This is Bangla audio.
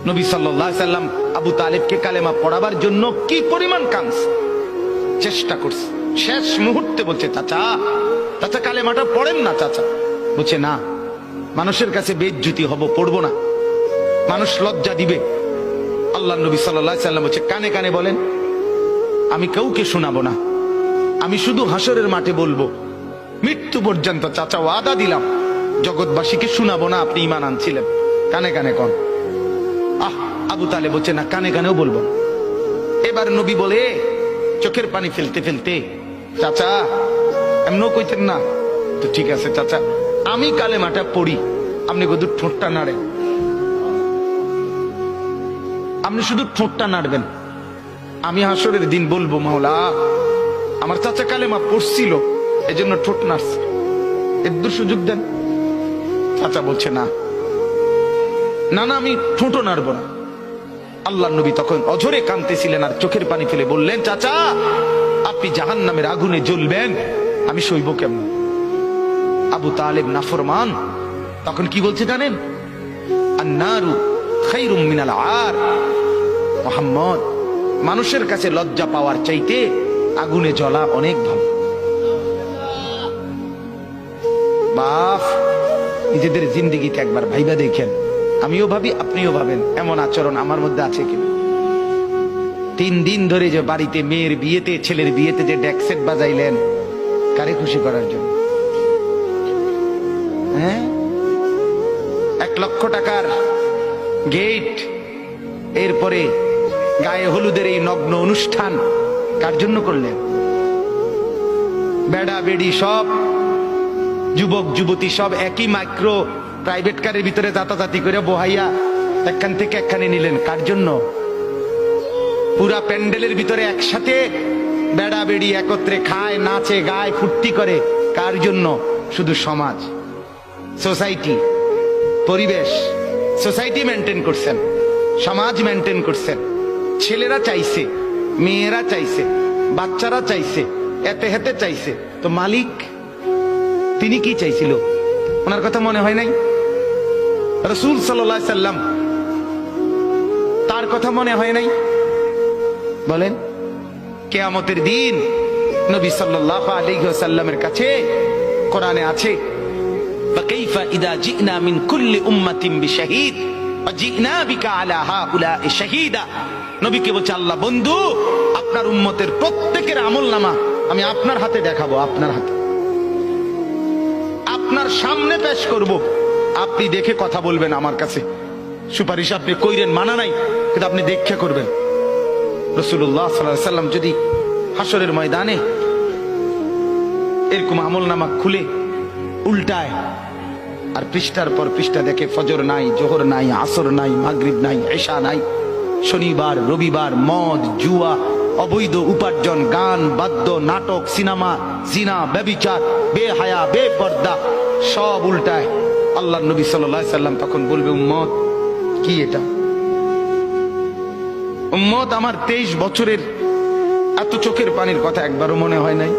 নবী সাল্লাল্লাহু আলাইহি সাল্লাম আবু তালেবকে কালেমা পড়াবার জন্য কি পরিমাণ কাঁদছে, চেষ্টা করছে। শেষ মুহূর্তে বলছে, চাচা চাচা কালেমাটা পড়েন না চাচা। বলছে না, মানুষের কাছে বেইজ্জতি হব, পড়বো না, মানুষ লজ্জা দিবে। আল্লাহ নবী সাল্লাল্লাহু আলাইহি সাল্লাম বলছে, কানে কানে বলেন, আমি কাউকে শোনাবো না, আমি শুধু হাসরের মাঠে বলবো, মৃত্যু পর্যন্ত চাচা ওয়াদা দিলাম জগৎবাসীকে শোনাবো না আপনি ঈমান আনছিলেন, কানে কানে কন। আবু তালেব বলছে না, কানে কানেও বলবো। এবার নবী বলে চোখের পানি ফেলতে ফেলতে, চাচা এমনও কইতেন না তো, ঠিক আছে চাচা, আমি কালেমাটা পড়ি, আপনি শুধু ঠোঁটটা নাড়েন, আপনি শুধু ঠোঁটটা নাড়বেন, আমি হাসরের দিন বলবো, মাওলা আমার চাচা কালেমা পড়ছিল এজন্য ঠোঁট নাড়ছে, একটু সুযোগ দেন। চাচা বলছে না না না, আমি ঠোঁটও নাড়বো না। আল্লাহ নবী তখন অঝরে কাঁদতেছিলেন আর চোখের পানি ফেলে বললেন, চাচা আপনি জাহান্নামের আগুনে জ্বলবেন, আমি সইব কেমন? আবু তালেব নাফরমান তখন কি বলছে জানেন? আন্নারু খায়রুম মিনাল আর। মুহাম্মদ, মানুষের কাছে লজ্জা পাওয়ার চাইতে আগুনে জ্বলা অনেক ভালো। বাপ, নিজেদের জিন্দেগিতে একবার ভাইবা দেখেন, আমিও ভাবি আপনিও ভাবেন এমন আচরণ আমার মধ্যে আছে কিনা। 3 দিন ধরে যে বাড়িতে মেয়ের বিয়েতে, ছেলের বিয়েতে যে ডেকসেট বাজাইলেন, কারে খুশি করার জন্য? হ্যাঁ, 1 লক্ষ টাকার গেট, এরপরে গায়ে হলুদের এই নগ্ন অনুষ্ঠান কার জন্য করলেন? বেড়া বেড়ি সব, যুবক যুবতী সব একই মাইক্রো প্রাইভেট কারের ভিতরে যাতাযাতি করে বহাইয়া একখান থেকে একখানে নিলেন, কার জন্য? পুরা প্যান্ডেলের ভিতরে একসাথে বেড়া বেড়ি একত্রে খায়, নাচে, গায়, ফুর্তি করে, কার জন্য? শুধু সমাজ, সোসাইটি, পরিবেশ, সোসাইটি মেনটেন করছেন, সমাজ মেনটেন করছেন। ছেলেরা চাইছে, মেয়েরা চাইছে, বাচ্চারা চাইছে, এতে হেতে চাইছে, তো মালিক তিনি কি চাইছিল? ওনার কথা মনে হয় নাই? রাসূল সাল্লাল্লাহু আলাইহি সাল্লাম, তার কথা মনে হয় নাই? বলেন, কিয়ামতের দিন নবী সাল্লাল্লাহু আলাইহি ওয়াসাল্লামের কাছে কোরআনে আছে, ফাকাইফা ইযা জিনা মিন কুল্লি উম্মাতিন বিশাহীদ ওয়া জিনা বিকা আলা হাউলা'i শাহীদা। নবীকে বলছে আল্লাহ, বন্ধু আপনার উম্মতের প্রত্যেকের আমলনামা আমি আপনার হাতে দেখাবো, আপনার হাতে, আপনার সামনে পেশ করব, আপনি দেখে কথা বলবেন আমার কাছে, সুপারিশ আপনি কইরেন, মানা নাই, কিন্তু আপনি দেখে করবেন। রাসূলুল্লাহ সাল্লাল্লাহু আলাইহি ওয়াসাল্লাম যদি হাসরের ময়দানে এরকম আমলনামা খুলে উল্টায় আর পৃষ্ঠার পর পৃষ্ঠা দেখে ফজর নাই, জোহর নাই, আসর নাই, মাগরিব নাই, ইশা নাই, শনিবার রবিবার, মদ জুয়া, অবৈধ উপার্জন, গান বাদ্য, নাটক, সিনেমা, জিনা, ব্যভিচার, বেহায়া, বেপর্দা সব উল্টায়, আল্লাহর নবী সাল্লাল্লাহু আলাইহি সাল্লাম তখন বলবে, উম্মত কি এটা? উম্মত আমার 23 বছরের এত চোখের পানির কথা একবারও মনে হয় নাই?